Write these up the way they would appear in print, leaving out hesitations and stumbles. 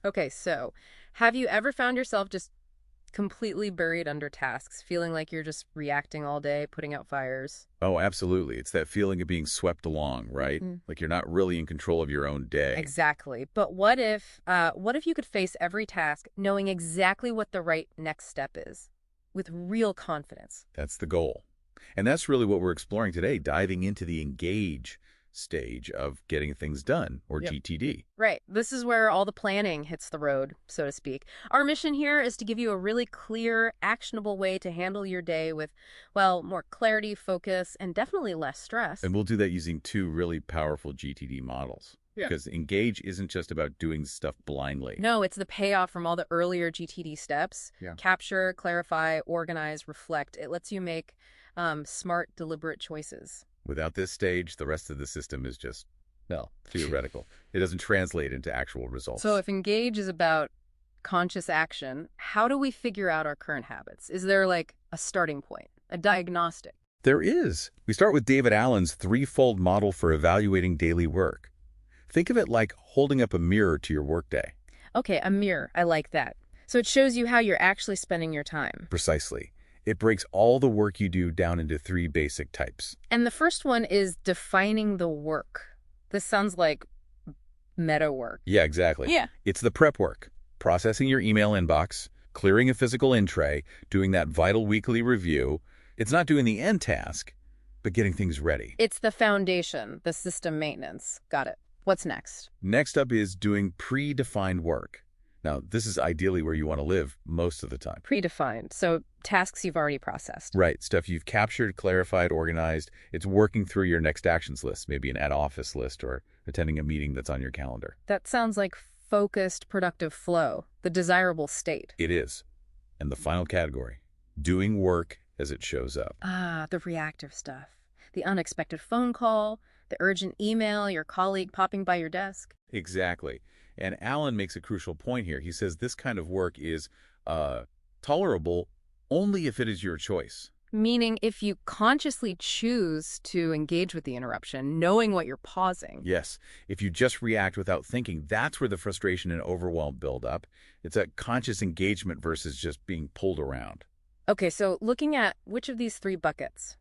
Okay, so have you ever found yourself just completely buried under tasks, feeling like you're just reacting all day, putting out fires? Oh, absolutely. It's that feeling of being swept along, right? Mm. Like you're not really in control of your own day. Exactly. But what if you could face every task knowing exactly what the right next step is with real confidence? That's the goal. And that's really what we're exploring today, diving into the engage stage of getting things done, or Yep. GTD. Right. This is where all the planning hits the road, so to speak. Our mission here is to give you a really clear, actionable way to handle your day with, well, more clarity, focus, and definitely less stress. And we'll do that using two really powerful GTD models. Yeah. Because engage isn't just about doing stuff blindly. No, it's the payoff from all the earlier GTD steps. Yeah. Capture, clarify, organize, reflect. It lets you make smart, deliberate choices. Without this stage, the rest of the system is just, well, theoretical. It doesn't translate into actual results. So if engage is about conscious action, how do we figure out our current habits? Is there like a starting point, a diagnostic? There is. We start with David Allen's threefold model for evaluating daily work. Think of it like holding up a mirror to your workday. Okay, a mirror. I like that. So it shows you how you're actually spending your time. Precisely. It breaks all the work you do down into three basic types. And the first one is defining the work. This sounds like meta work. Yeah, exactly. Yeah. It's the prep work. Processing your email inbox, clearing a physical in tray, doing that vital weekly review. It's not doing the end task, but getting things ready. It's the foundation, the system maintenance. Got it. What's next? Next up is doing predefined work. Now, this is ideally where you want to live most of the time. Predefined. So tasks you've already processed. Right, stuff you've captured, clarified, organized. It's working through your next actions list, maybe an at-office list or attending a meeting that's on your calendar. That sounds like focused, productive flow, the desirable state. It is. And the final category, doing work as it shows up. Ah, the reactive stuff. The unexpected phone call, the urgent email, your colleague popping by your desk. Exactly. And Alan makes a crucial point here. He says this kind of work is tolerable only if it is your choice. Meaning if you consciously choose to engage with the interruption, knowing what you're pausing. Yes, if you just react without thinking, that's where the frustration and overwhelm build up. It's a conscious engagement versus just being pulled around. Okay, so looking at which of these three buckets,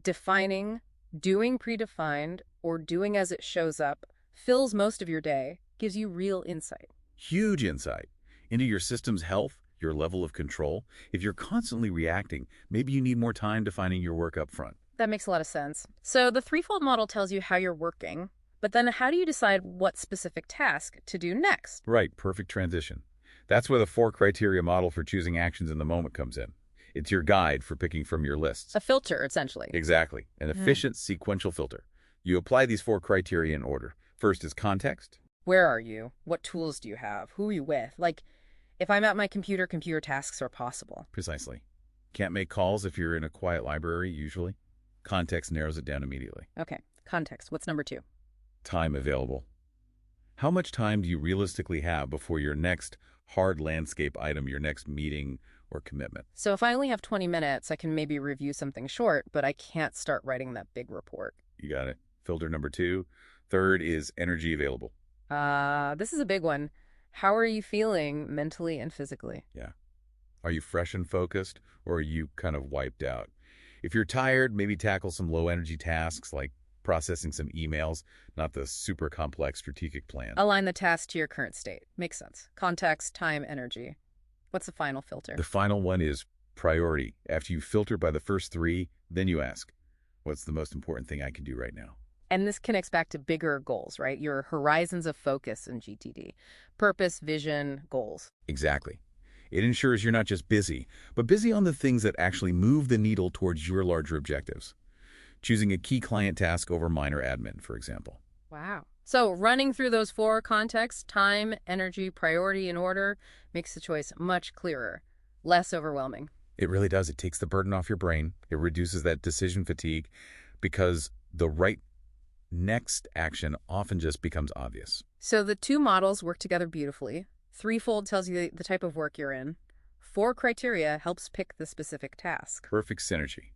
defining, doing predefined, or doing as it shows up, fills most of your day, gives you real insight. Huge insight into your system's health, your level of control. If you're constantly reacting, maybe you need more time defining your work up front. That makes a lot of sense. So the threefold model tells you how you're working, but then how do you decide what specific task to do next? Right, perfect transition. That's where the 4 criteria model for choosing actions in the moment comes in. It's your guide for picking from your lists. A filter, essentially. Exactly, an efficient sequential filter. You apply these 4 criteria in order. First is context. Where are you? What tools do you have? Who are you with? Like, if I'm at my computer, computer tasks are possible. Precisely. Can't make calls if you're in a quiet library, usually. Context narrows it down immediately. Okay, context. What's number two? Time available. How much time do you realistically have before your next hard landscape item, your next meeting or commitment? So if I only have 20 minutes, I can maybe review something short, but I can't start writing that big report. You got it. Filter number 2. Third is energy available. This is a big one. How are you feeling mentally and physically? Yeah. Are you fresh and focused, or are you kind of wiped out? If you're tired, maybe tackle some low-energy tasks like processing some emails, not the super complex strategic plan. Align the task to your current state. Makes sense. Context, time, energy. What's the final filter? The final one is priority. After you filter by the first 3, then you ask, what's the most important thing I can do right now? And this connects back to bigger goals, right? Your horizons of focus in GTD. Purpose, vision, goals. Exactly. It ensures you're not just busy, but busy on the things that actually move the needle towards your larger objectives. Choosing a key client task over minor admin, for example. Wow. So running through those 4 contexts, time, energy, priority, and order, makes the choice much clearer, less overwhelming. It really does. It takes the burden off your brain. It reduces that decision fatigue because the right next action often just becomes obvious. So the 2 models work together beautifully. Threefold tells you the type of work you're in. 4 criteria helps pick the specific task. Perfect synergy.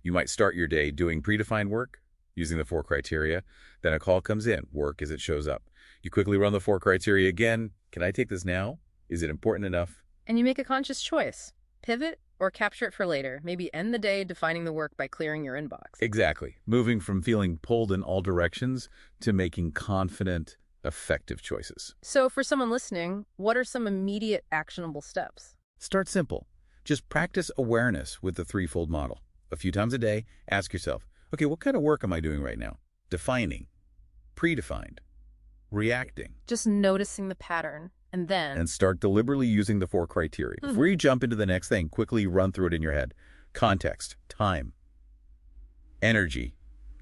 You might start your day doing predefined work, using the 4 criteria. Then a call comes in, work as it shows up. You quickly run the 4 criteria again. Can I take this now? Is it important enough? And you make a conscious choice. Pivot or capture it for later. Maybe end the day defining the work by clearing your inbox. Exactly. Moving from feeling pulled in all directions to making confident, effective choices. So for someone listening, what are some immediate actionable steps? Start simple. Just practice awareness with the threefold model. A few times a day, ask yourself, okay, what kind of work am I doing right now? Defining, predefined, reacting. Just noticing the pattern, and then... And start deliberately using the 4 criteria. Before you jump into the next thing, quickly run through it in your head. Context, time, energy,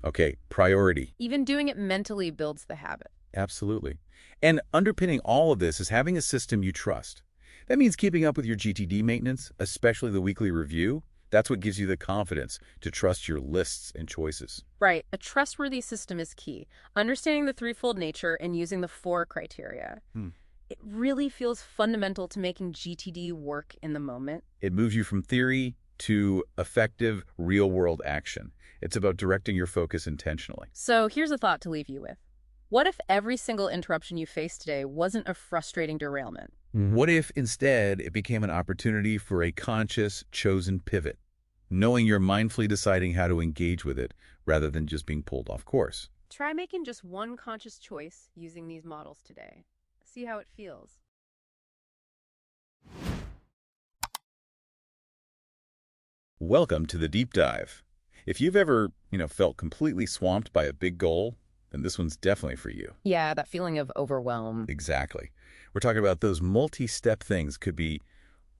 okay, priority. Even doing it mentally builds the habit. Absolutely. And underpinning all of this is having a system you trust. That means keeping up with your GTD maintenance, especially the weekly review. That's what gives you the confidence to trust your lists and choices. Right. A trustworthy system is key. Understanding the threefold nature and using the 4 criteria. It really feels fundamental to making GTD work in the moment. It moves you from theory to effective, real-world action. It's about directing your focus intentionally. So here's a thought to leave you with. What if every single interruption you face today wasn't a frustrating derailment? What if instead it became an opportunity for a conscious, chosen pivot, knowing you're mindfully deciding how to engage with it rather than just being pulled off course? Try making just one conscious choice using these models today. See how it feels. Welcome to the deep dive. If you've ever, felt completely swamped by a big goal, then this one's definitely for you. Yeah, that feeling of overwhelm. Exactly. We're talking about those multi-step things. Could be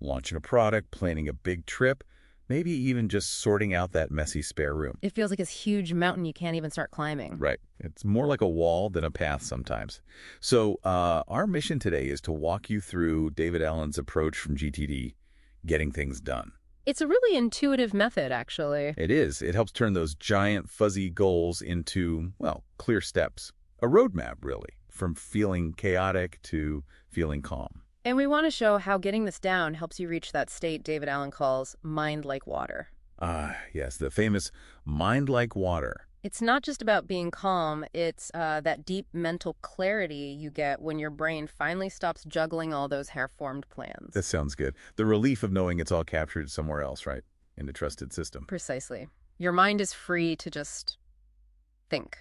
launching a product, planning a big trip, maybe even just sorting out that messy spare room. It feels like this huge mountain you can't even start climbing. Right. It's more like a wall than a path sometimes. So our mission today is to walk you through David Allen's approach from GTD, getting things done. It's a really intuitive method, actually. It is. It helps turn those giant fuzzy goals into, clear steps. A roadmap, really, from feeling chaotic to feeling calm. And we want to show how getting this down helps you reach that state David Allen calls mind like water. Yes, the famous mind like water. It's not just about being calm, it's that deep mental clarity you get when your brain finally stops juggling all those hair-formed plans. That sounds good. The relief of knowing it's all captured somewhere else, right? In a trusted system. Precisely. Your mind is free to just think,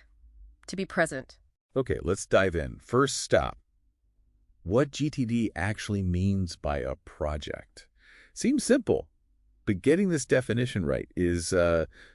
to be present. Okay, let's dive in. First stop. What GTD actually means by a project. Seems simple, but getting this definition right is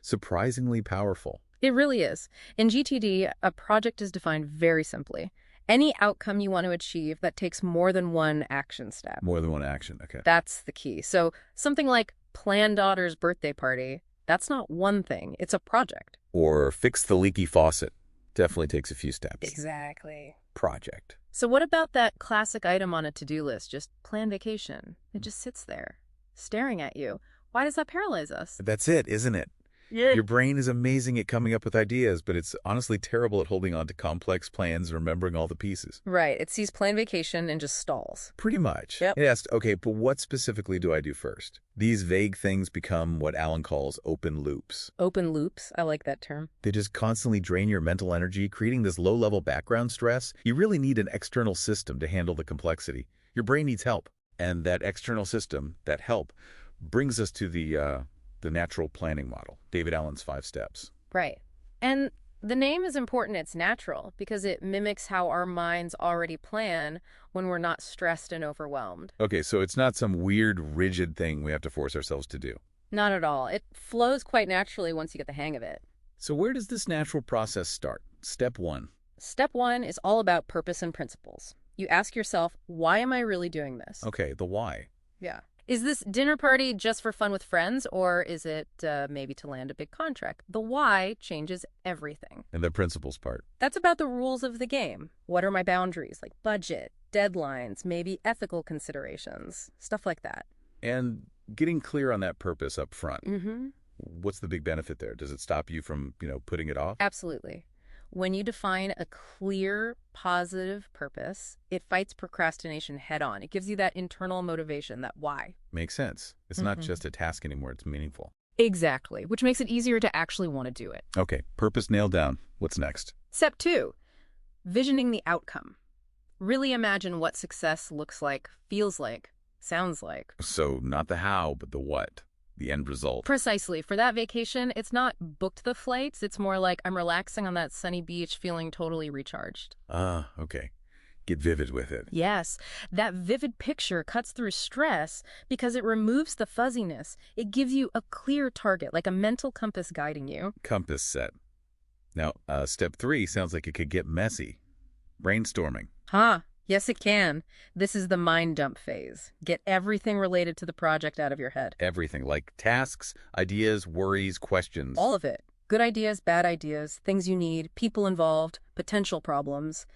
surprisingly powerful. It really is. In GTD, a project is defined very simply. Any outcome you want to achieve that takes more than one action step. More than one action, okay. That's the key. So something like plan daughter's birthday party, that's not one thing. It's a project. Or fix the leaky faucet. Definitely takes a few steps. Exactly. Project. So what about that classic item on a to-do list? Just plan vacation. It just sits there, staring at you. Why does that paralyze us? That's it, isn't it? Yeah. Your brain is amazing at coming up with ideas, but it's honestly terrible at holding on to complex plans and remembering all the pieces. Right. It sees plan vacation and just stalls. Pretty much. Yep. It asks, okay, but what specifically do I do first? These vague things become what Alan calls open loops. Open loops. I like that term. They just constantly drain your mental energy, creating this low-level background stress. You really need an external system to handle the complexity. Your brain needs help. And that external system, that help, brings us to the natural planning model, David Allen's 5 steps. Right. And the name is important. It's natural because it mimics how our minds already plan when we're not stressed and overwhelmed. Okay, so it's not some weird, rigid thing we have to force ourselves to do. Not at all. It flows quite naturally once you get the hang of it. So where does this natural process start? Step 1. Step 1 is all about purpose and principles. You ask yourself, why am I really doing this? Okay, the why. Yeah. Is this dinner party just for fun with friends, or is it maybe to land a big contract? The why changes everything. And the principles part. That's about the rules of the game. What are my boundaries, like budget, deadlines, maybe ethical considerations, stuff like that. And getting clear on that purpose up front. Mm-hmm. What's the big benefit there? Does it stop you from, putting it off? Absolutely. When you define a clear, positive purpose, it fights procrastination head on. It gives you that internal motivation, that why. Makes sense. It's not just a task anymore. It's meaningful. Exactly, which makes it easier to actually want to do it. Okay, purpose nailed down. What's next? Step 2, visioning the outcome. Really imagine what success looks like, feels like, sounds like. So not the how, but the what, the end result. Precisely. For that vacation, it's not booked the flights. It's more like I'm relaxing on that sunny beach feeling totally recharged. Ah, okay. Get vivid with it. Yes, that vivid picture cuts through stress because it removes the fuzziness. It gives you a clear target, like a mental compass guiding you. Compass set. Now, step 3 sounds like it could get messy. Brainstorming. Huh. Yes, it can. This is the mind dump phase. Get everything related to the project out of your head. Everything, like tasks, ideas, worries, questions. All of it. Good ideas, bad ideas, things you need, people involved, potential problems.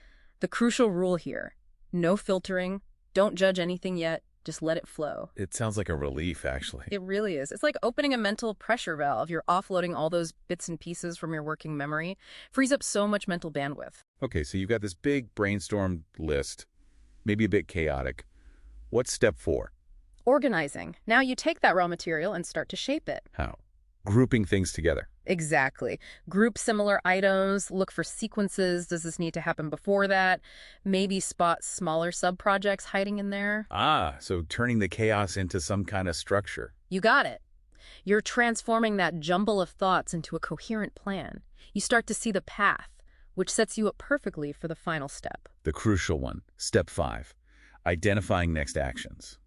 The crucial rule here, no filtering, don't judge anything yet, just let it flow. It sounds like a relief, actually. It really is. It's like opening a mental pressure valve. You're offloading all those bits and pieces from your working memory. Frees up so much mental bandwidth. Okay, so you've got this big brainstorm list, maybe a bit chaotic. What's step 4? Organizing. Now you take that raw material and start to shape it. How? Grouping things together. Exactly. Group similar items, look for sequences. Does this need to happen before that? Maybe spot smaller sub-projects hiding in there. Ah, so turning the chaos into some kind of structure. You got it. You're transforming that jumble of thoughts into a coherent plan. You start to see the path, which sets you up perfectly for the final step. The crucial one, step 5, identifying next actions.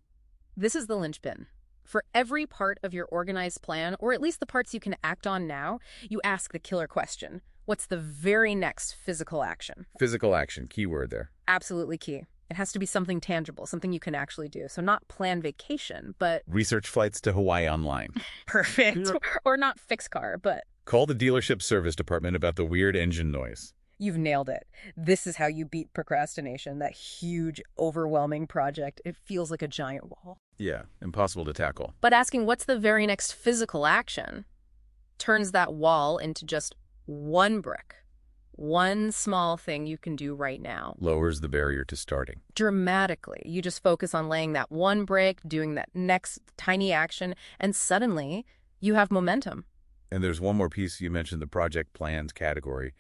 This is the linchpin. For every part of your organized plan, or at least the parts you can act on now, you ask the killer question. What's the very next physical action? Physical action, keyword there. Absolutely key. It has to be something tangible, something you can actually do. So not plan vacation, but... Research flights to Hawaii online. Perfect. Or not fix car, but... Call the dealership service department about the weird engine noise. You've nailed it. This is how you beat procrastination, that huge, overwhelming project. It feels like a giant wall. Yeah, impossible to tackle. But asking what's the very next physical action turns that wall into just one brick. One small thing you can do right now. Lowers the barrier to starting. Dramatically. You just focus on laying that one brick, doing that next tiny action, and suddenly you have momentum. And there's one more piece you mentioned, the project plans category.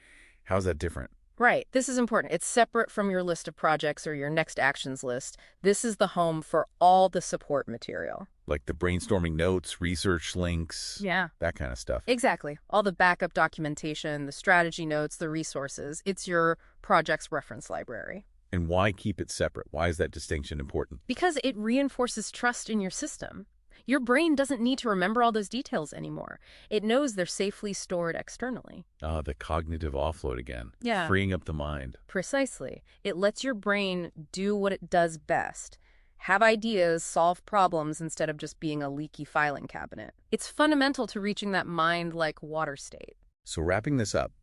How's that different? Right. This is important. It's separate from your list of projects or your next actions list. This is the home for all the support material. Like the brainstorming notes, research links, Yeah. that kind of stuff. Exactly. All the backup documentation, the strategy notes, the resources. It's your project's reference library. And why keep it separate? Why is that distinction important? Because it reinforces trust in your system. Your brain doesn't need to remember all those details anymore. It knows they're safely stored externally. Ah, the cognitive offload again. Yeah. Freeing up the mind. Precisely. It lets your brain do what it does best. Have ideas, solve problems instead of just being a leaky filing cabinet. It's fundamental to reaching that mind-like water state. So wrapping this up,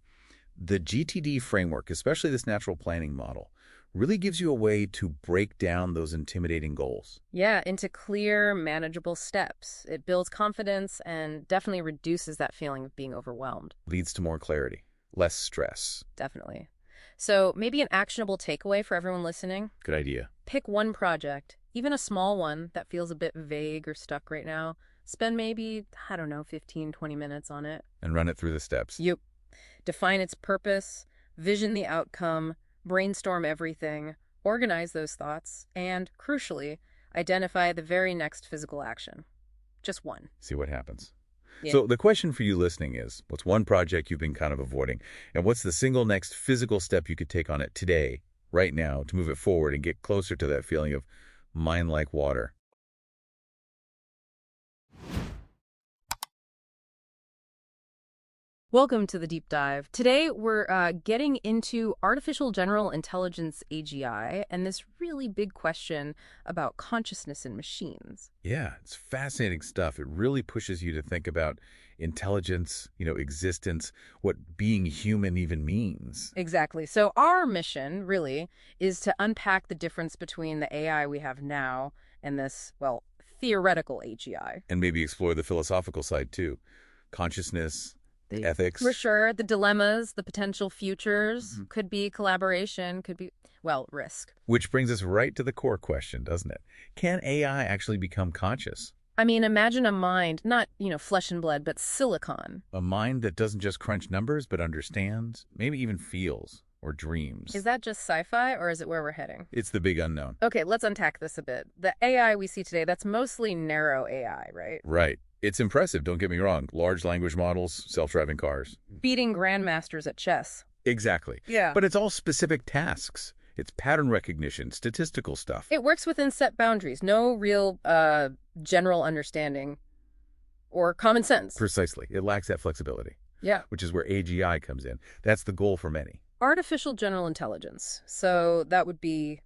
the GTD framework, especially this natural planning model, really gives you a way to break down those intimidating goals. Yeah, into clear, manageable steps. It builds confidence and definitely reduces that feeling of being overwhelmed. Leads to more clarity, less stress. Definitely. So maybe an actionable takeaway for everyone listening. Good idea. Pick one project, even a small one that feels a bit vague or stuck right now. Spend maybe, 15, 20 minutes on it. And run it through the steps. Yep. Define its purpose, vision the outcome, brainstorm everything, organize those thoughts, and, crucially, identify the very next physical action. Just one. See what happens. Yeah. So the question for you listening is, what's one project you've been kind of avoiding? And what's the single next physical step you could take on it today, right now, to move it forward and get closer to that feeling of mind like water? Welcome to the deep dive. Today we're getting into artificial general intelligence AGI and this really big question about consciousness in machines. Yeah, it's fascinating stuff. It really pushes you to think about intelligence, existence, what being human even means. Exactly. So our mission really is to unpack the difference between the AI we have now and this, theoretical AGI. And maybe explore the philosophical side too. Consciousness, ethics. For sure. The dilemmas, the potential futures, could be collaboration, could be, risk. Which brings us right to the core question, doesn't it? Can AI actually become conscious? I mean, imagine a mind, not, flesh and blood, but silicon. A mind that doesn't just crunch numbers, but understands, maybe even feels, or dreams. Is that just sci-fi, or is it where we're heading? It's the big unknown. Okay, let's unpack this a bit. The AI we see today, that's mostly narrow AI, right? Right. It's impressive, don't get me wrong. Large language models, self-driving cars. Beating grandmasters at chess. Exactly. Yeah. But it's all specific tasks. It's pattern recognition, statistical stuff. It works within set boundaries. No real general understanding or common sense. Precisely. It lacks that flexibility. Yeah. Which is where AGI comes in. That's the goal for many. Artificial general intelligence. So that would be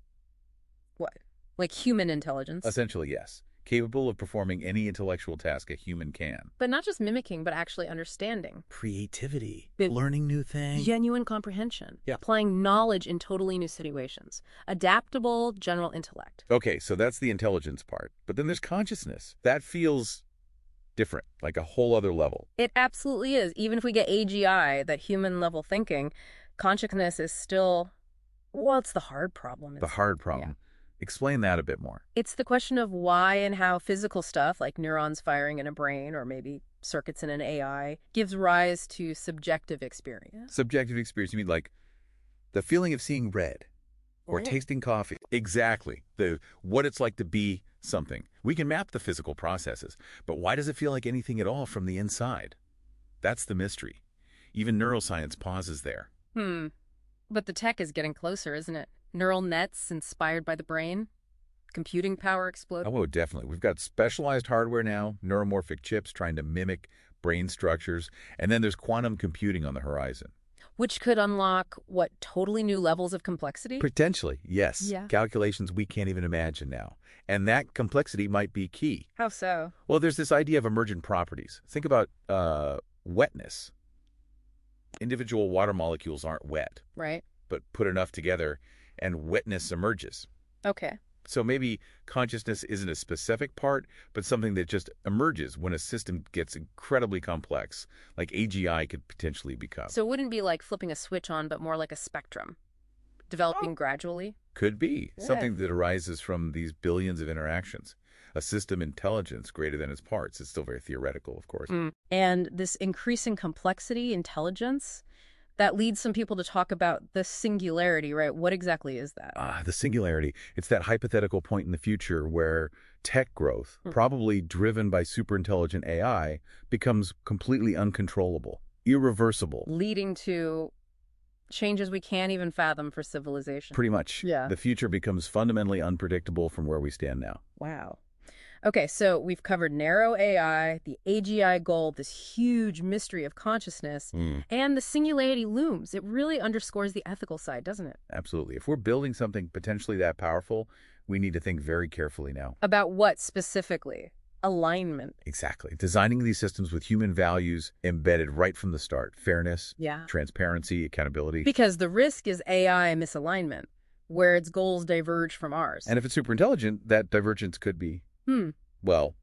what? Like human intelligence? Essentially, yes. Capable of performing any intellectual task a human can. But not just mimicking, but actually understanding. Creativity. Learning new things. Genuine comprehension. Yeah. Applying knowledge in totally new situations. Adaptable general intellect. Okay, so that's the intelligence part. But then there's consciousness. That feels different, like a whole other level. It absolutely is. Even if we get AGI, that human level thinking, consciousness is still, well, it's the hard problem. The hard problem. Yeah. Explain that a bit more. It's the question of why and how physical stuff, like neurons firing in a brain or maybe circuits in an AI, gives rise to subjective experience. Subjective experience, you mean like the feeling of seeing red or Right. tasting coffee. Exactly. What it's like to be something. We can map the physical processes, but why does it feel like anything at all from the inside? That's the mystery. Even neuroscience pauses there. But the tech is getting closer, isn't it? Neural nets inspired by the brain, computing power exploding. Oh, definitely. We've got specialized hardware now, neuromorphic chips trying to mimic brain structures, and then there's quantum computing on the horizon. Which could unlock, what, totally new levels of complexity? Potentially, yes. Yeah. Calculations we can't even imagine now. And that complexity might be key. How so? Well, there's this idea of emergent properties. Think about wetness. Individual water molecules aren't wet, Right. but put enough together and wetness emerges. Okay. So maybe consciousness isn't a specific part, but something that just emerges when a system gets incredibly complex, like AGI could potentially become. So it wouldn't be like flipping a switch on, but more like a spectrum, developing gradually? Could be. Yeah. Something that arises from these billions of interactions. A system intelligence greater than its parts. It's still very theoretical, of course. And this increasing complexity, intelligence, that leads some people to talk about the singularity, right? What exactly is that? The singularity. It's that hypothetical point in the future where tech growth, probably driven by superintelligent AI, becomes completely uncontrollable, irreversible. Leading to changes we can't even fathom for civilization. Pretty much. Yeah. The future becomes fundamentally unpredictable from where we stand now. Wow. Okay, so we've covered narrow AI, the AGI goal, this huge mystery of consciousness, and the singularity looms. It really underscores the ethical side, doesn't it? Absolutely. If we're building something potentially that powerful, we need to think very carefully now. About what specifically? Alignment. Exactly. Designing these systems with human values embedded right from the start. Fairness, Yeah. transparency, accountability. Because the risk is AI misalignment, where its goals diverge from ours. And if it's super intelligent, that divergence could be, well,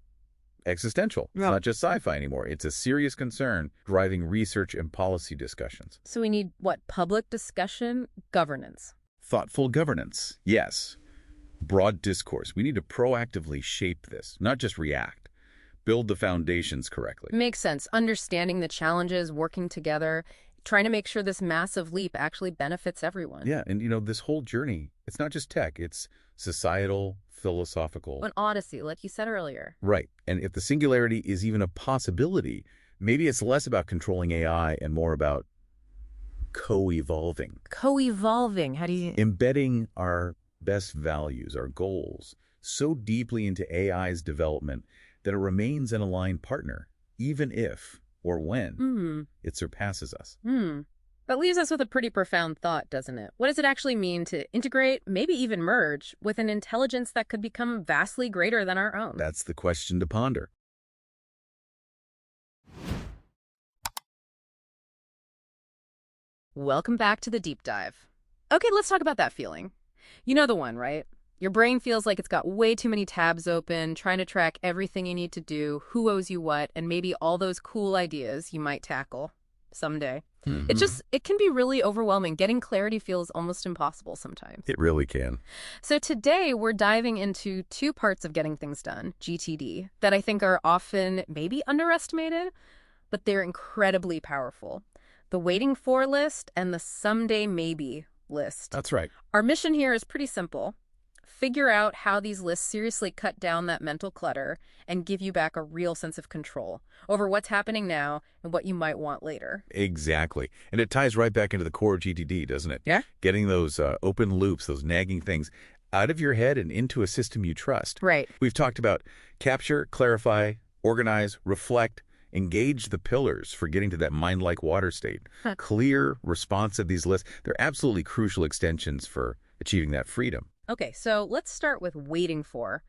existential. It's not just sci-fi anymore. It's a serious concern driving research and policy discussions. So we need, what, public discussion, governance. Thoughtful governance. Yes. Broad discourse. We need to proactively shape this, not just react. Build the foundations correctly. Makes sense. Understanding the challenges, working together, trying to make sure this massive leap actually benefits everyone. Yeah, and this whole journey, it's not just tech, it's societal, philosophical. An odyssey, like you said earlier. Right. And if the singularity is even a possibility, maybe it's less about controlling AI and more about co-evolving. Co-evolving, how do you... Embedding our best values, our goals, so deeply into AI's development that it remains an aligned partner, even if or when it surpasses us. That leaves us with a pretty profound thought, doesn't it? What does it actually mean to integrate, maybe even merge, with an intelligence that could become vastly greater than our own? That's the question to ponder. Welcome back to the deep dive. Okay, let's talk about that feeling. You know the one, right? Your brain feels like it's got way too many tabs open, trying to track everything you need to do, who owes you what, and maybe all those cool ideas you might tackle someday. It can be really overwhelming. Getting clarity feels almost impossible sometimes. It really can. So today we're diving into two parts of getting things done, GTD, that I think are often maybe underestimated, but they're incredibly powerful. The waiting for list and the someday maybe list. That's right. Our mission here is pretty simple. Figure out how these lists seriously cut down that mental clutter and give you back a real sense of control over what's happening now and what you might want later. Exactly. And it ties right back into the core of GTD, doesn't it? Yeah? Getting those open loops, those nagging things out of your head and into a system you trust. Right. We've talked about capture, clarify, organize, reflect, engage the pillars for getting to that mind-like water state. Clear, responsive, these lists, they're absolutely crucial extensions for achieving that freedom. Okay, so let's start with waiting for.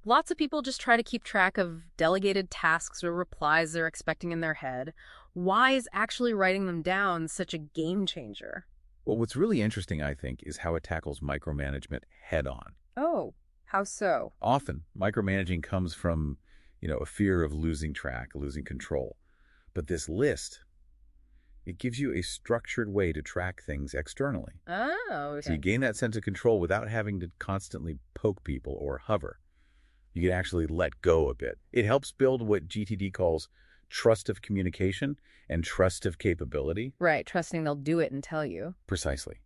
Lots of people just try to keep track of delegated tasks or replies they're expecting in their head. Why is actually writing them down such a game changer? Well, what's really interesting, I think, is how it tackles micromanagement head-on. Oh, how so? Often, micromanaging comes from, a fear of losing track, losing control. But this list, it gives you a structured way to track things externally. Oh, okay. So you gain that sense of control without having to constantly poke people or hover. You can actually let go a bit. It helps build what GTD calls trust of communication and trust of capability. Right, trusting they'll do it and tell you. Precisely.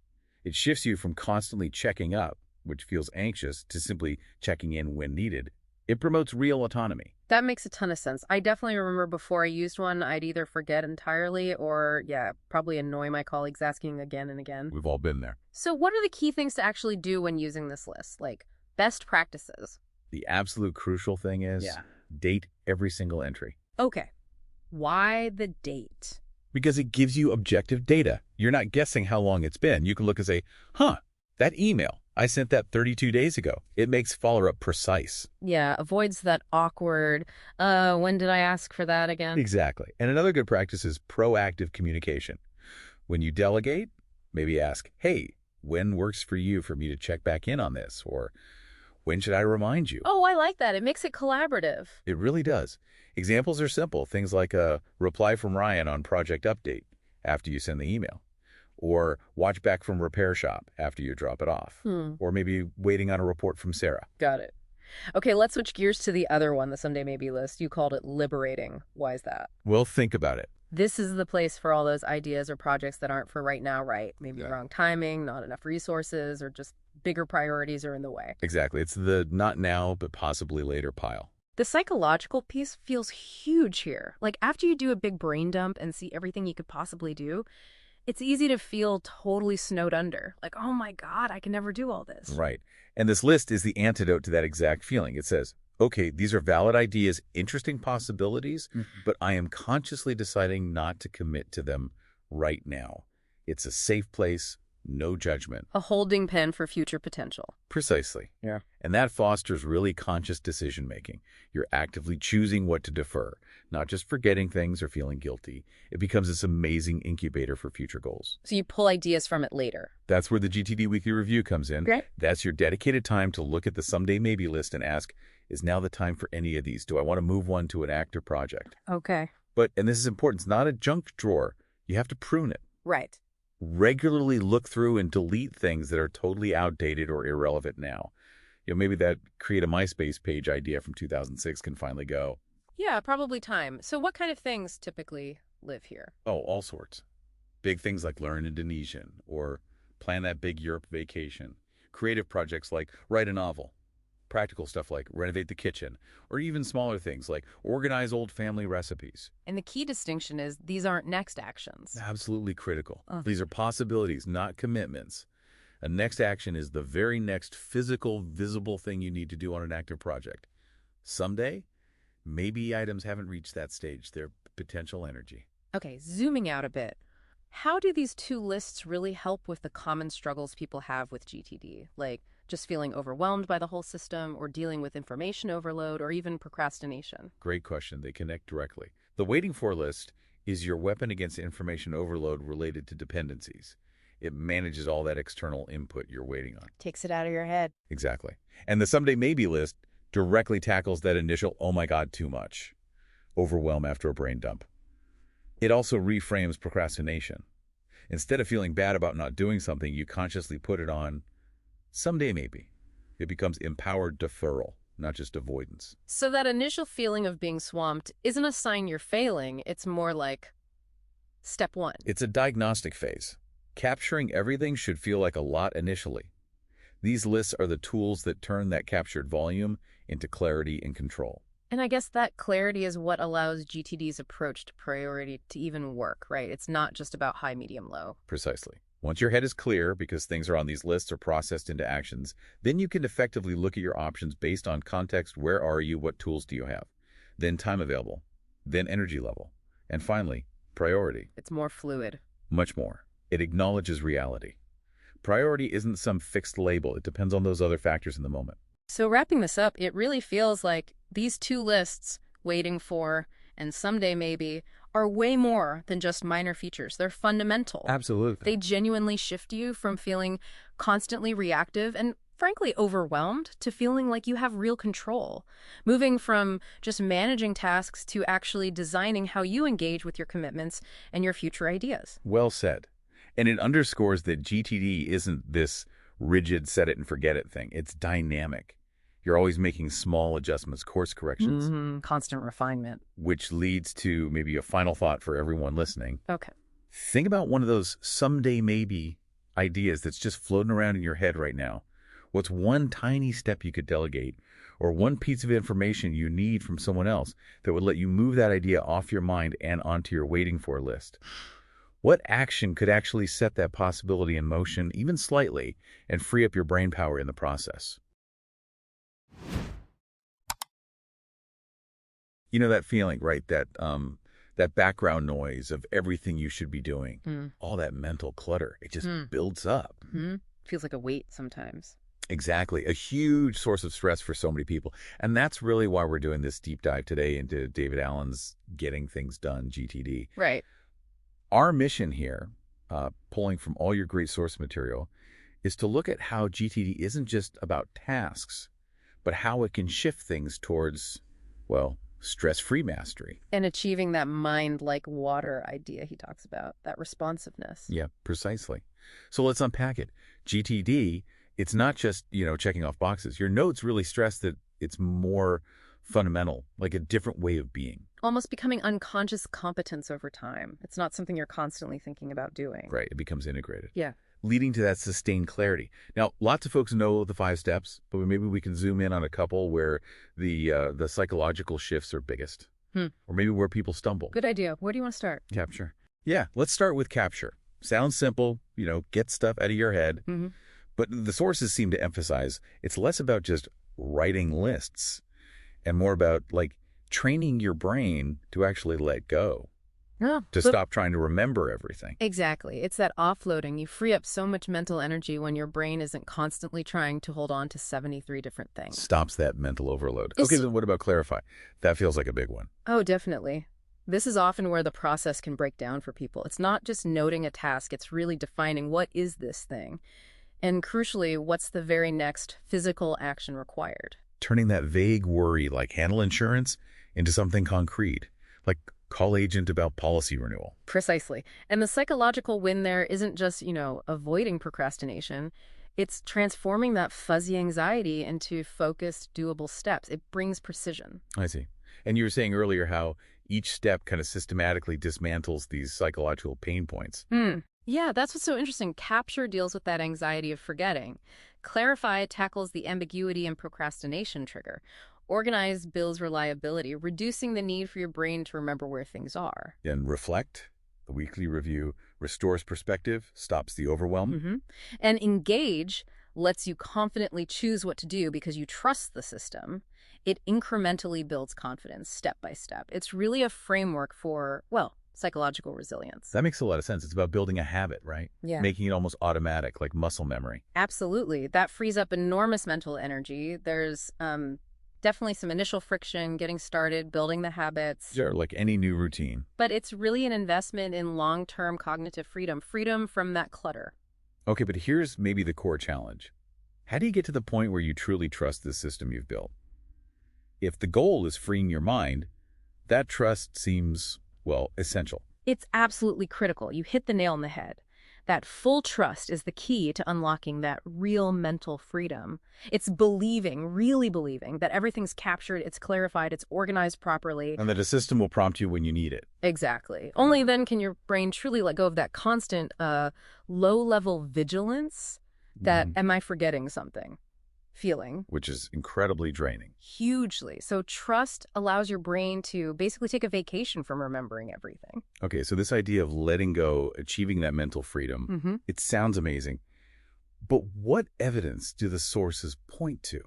It shifts you from constantly checking up, which feels anxious, to simply checking in when needed. It promotes real autonomy. That makes a ton of sense. I definitely remember before I used one, I'd either forget entirely or, probably annoy my colleagues asking again and again. We've all been there. So what are the key things to actually do when using this list? Like best practices? The absolute crucial thing is date every single entry. Okay. Why the date? Because it gives you objective data. You're not guessing how long it's been. You can look and say, that email, I sent that 32 days ago. It makes follow-up precise. Yeah, avoids that awkward, when did I ask for that again? Exactly. And another good practice is proactive communication. When you delegate, maybe ask, hey, when works for you for me to check back in on this? Or when should I remind you? Oh, I like that. It makes it collaborative. It really does. Examples are simple. Things like a reply from Ryan on project update after you send the email. Or watch back from repair shop after you drop it off. Or maybe waiting on a report from Sarah. Got it. Okay, let's switch gears to the other one, the someday maybe list. You called it liberating. Why is that? Well, think about it. This is the place for all those ideas or projects that aren't for right now, right? Maybe wrong timing, not enough resources, or just bigger priorities are in the way. Exactly. It's the not now, but possibly later pile. The psychological piece feels huge here. Like after you do a big brain dump and see everything you could possibly do, it's easy to feel totally snowed under. Like, oh my God, I can never do all this. Right. And this list is the antidote to that exact feeling. It says, okay, these are valid ideas, interesting possibilities, but I am consciously deciding not to commit to them right now. It's a safe place, no judgment. A holding pen for future potential. Precisely. Yeah. And that fosters really conscious decision-making. You're actively choosing what to defer, not just forgetting things or feeling guilty. It becomes this amazing incubator for future goals. So you pull ideas from it later. That's where the GTD Weekly Review comes in. Great. That's your dedicated time to look at the someday maybe list and ask, is now the time for any of these? Do I want to move one to an active project? Okay. But, and this is important, it's not a junk drawer. You have to prune it. Right. Regularly look through and delete things that are totally outdated or irrelevant now. Maybe that create a MySpace page idea from 2006 can finally go. Yeah, probably time. So what kind of things typically live here? Oh, all sorts. Big things like learn Indonesian or plan that big Europe vacation. Creative projects like write a novel. Practical stuff like renovate the kitchen, or even smaller things like organize old family recipes. And the key distinction is these aren't next actions. Absolutely critical. These are possibilities, not commitments. A next action is the very next physical, visible thing you need to do on an active project. Someday, maybe items haven't reached that stage, their potential energy. Okay, zooming out a bit. How do these two lists really help with the common struggles people have with GTD? Like just feeling overwhelmed by the whole system, or dealing with information overload, or even procrastination? Great question. They connect directly. The waiting for list is your weapon against information overload related to dependencies. It manages all that external input you're waiting on. Takes it out of your head. Exactly. And the someday maybe list directly tackles that initial, oh my God, too much, overwhelm after a brain dump. It also reframes procrastination. Instead of feeling bad about not doing something, you consciously put it on someday maybe. It becomes empowered deferral, not just avoidance. So that initial feeling of being swamped isn't a sign you're failing. It's more like, Step one. It's a diagnostic phase. Capturing everything should feel like a lot initially. These lists are the tools that turn that captured volume into clarity and control. And I guess that clarity is what allows GTD's approach to priority to even work, right? It's not just about high, medium, low. Precisely. Once your head is clear because things are on these lists or processed into actions, then you can effectively look at your options based on context. Where are you? What tools do you have? Then time available. Then energy level. And finally, priority. It's more fluid. Much more. It acknowledges reality. Priority isn't some fixed label. It depends on those other factors in the moment. So wrapping this up, it really feels like these two lists, waiting for and someday maybe, are way more than just minor features. They're fundamental. Absolutely. They genuinely shift you from feeling constantly reactive and frankly overwhelmed to feeling like you have real control, moving from just managing tasks to actually designing how you engage with your commitments and your future ideas. Well said. And it underscores that GTD isn't this rigid set it and forget it thing. It's dynamic. You're always making small adjustments, course corrections, Constant refinement. which leads to maybe a final thought for everyone listening. Okay. Think about one of those someday maybe ideas that's just floating around in your head right now. What's one tiny step you could delegate or one piece of information you need from someone else that would let you move that idea off your mind and onto your waiting for list? What action could actually set that possibility in motion, even slightly, and free up your brain power in the process? You know that feeling, right? That background noise of everything you should be doing, all that mental clutter, it just builds up. Feels like a weight sometimes. Exactly. A huge source of stress for so many people. And that's really why we're doing this deep dive today into David Allen's Getting Things Done, GTD. Right. Our mission here, pulling from all your great source material, is to look at how GTD isn't just about tasks, but how it can shift things towards, well, stress-free mastery. And achieving that mind like water idea he talks about, that responsiveness. Yeah, precisely. So let's unpack it. GTD, it's not just, checking off boxes. Your notes really stress that it's more fundamental, like a different way of being. Almost becoming unconscious competence over time. It's not something you're constantly thinking about doing. Right, it becomes integrated. Yeah. Leading to that sustained clarity. Now, lots of folks know the 5 steps, but maybe we can zoom in on a couple where the psychological shifts are biggest, or maybe where people stumble. Good idea. Where do you want to start? Capture. Yeah, let's start with capture. Sounds simple, get stuff out of your head, but the sources seem to emphasize it's less about just writing lists and more about training your brain to actually let go. To stop trying to remember everything. Exactly. It's that offloading. You free up so much mental energy when your brain isn't constantly trying to hold on to 73 different things. Stops that mental overload. Okay, then what about clarify? That feels like a big one. Oh, definitely. This is often where the process can break down for people. It's not just noting a task. It's really defining what is this thing. And crucially, what's the very next physical action required? Turning that vague worry like handle insurance into something concrete, like call agent about policy renewal. Precisely. And the psychological win there isn't just, avoiding procrastination. It's transforming that fuzzy anxiety into focused, doable steps. It brings precision. I see. And you were saying earlier how each step kind of systematically dismantles these psychological pain points. Yeah, that's what's so interesting. Capture deals with that anxiety of forgetting. Clarify tackles the ambiguity and procrastination trigger. Organize builds reliability, reducing the need for your brain to remember where things are. And reflect, the weekly review, restores perspective, stops the overwhelm. And engage lets you confidently choose what to do because you trust the system. It incrementally builds confidence step by step. It's really a framework for, psychological resilience. That makes a lot of sense. It's about building a habit, right? Yeah. Making it almost automatic, like muscle memory. Absolutely. That frees up enormous mental energy. There's definitely some initial friction, getting started, building the habits. Sure, like any new routine. But it's really an investment in long-term cognitive freedom from that clutter. Okay, but here's maybe the core challenge. How do you get to the point where you truly trust this system you've built? If the goal is freeing your mind, that trust seems, essential. It's absolutely critical. You hit the nail on the head. That full trust is the key to unlocking that real mental freedom. It's believing, really believing, that everything's captured, it's clarified, it's organized properly. And that a system will prompt you when you need it. Exactly. Only then can your brain truly let go of that constant, low-level vigilance that, am I forgetting something? Feeling. Which is incredibly draining. Hugely. So trust allows your brain to basically take a vacation from remembering everything. Okay, so this idea of letting go, achieving that mental freedom, it sounds amazing. But what evidence do the sources point to?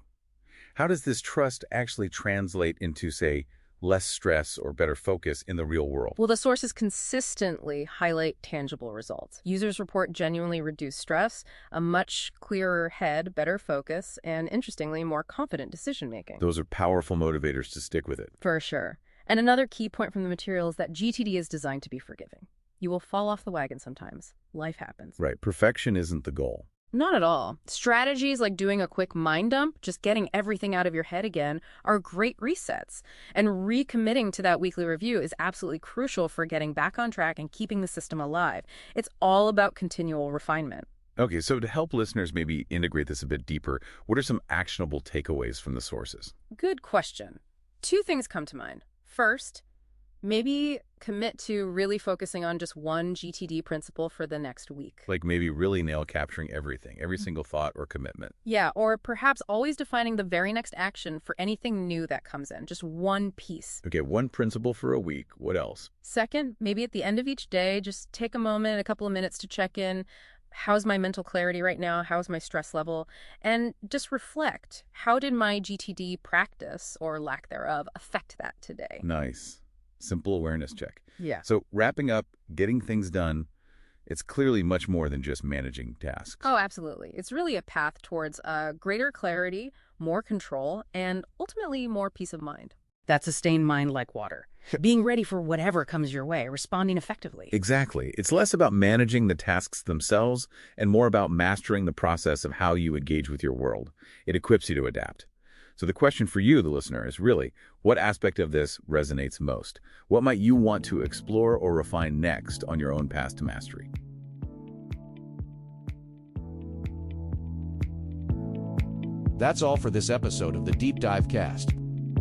How does this trust actually translate into, say, less stress or better focus in the real world? Well, the sources consistently highlight tangible results. Users report genuinely reduced stress, a much clearer head, better focus, and interestingly, more confident decision-making. Those are powerful motivators to stick with it. For sure. And another key point from the material is that GTD is designed to be forgiving. You will fall off the wagon sometimes. Life happens. Right. Perfection isn't the goal. Not at all. Strategies like doing a quick mind dump, just getting everything out of your head again, are great resets. And recommitting to that weekly review is absolutely crucial for getting back on track and keeping the system alive. It's all about continual refinement. Okay, so to help listeners maybe integrate this a bit deeper, what are some actionable takeaways from the sources? Good question. 2 things come to mind. First, maybe commit to really focusing on just one GTD principle for the next week. Like maybe really nail capturing everything, every single thought or commitment. Yeah, or perhaps always defining the very next action for anything new that comes in, just one piece. Okay, one principle for a week. What else? Second, maybe at the end of each day, just take a moment, a couple of minutes to check in. How's my mental clarity right now? How's my stress level? And just reflect. How did my GTD practice, or lack thereof, affect that today? Nice. Simple awareness check. Yeah. So wrapping up, getting things done, it's clearly much more than just managing tasks. Oh, absolutely. It's really a path towards greater clarity, more control, and ultimately more peace of mind. That sustained mind like water. Being ready for whatever comes your way, responding effectively. Exactly. It's less about managing the tasks themselves and more about mastering the process of how you engage with your world. It equips you to adapt. So the question for you, the listener, is really, what aspect of this resonates most? What might you want to explore or refine next on your own path to mastery? That's all for this episode of the Deep Dive Cast.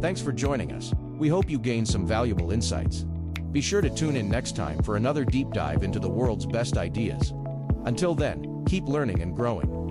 Thanks for joining us. We hope you gained some valuable insights. Be sure to tune in next time for another deep dive into the world's best ideas. Until then, keep learning and growing.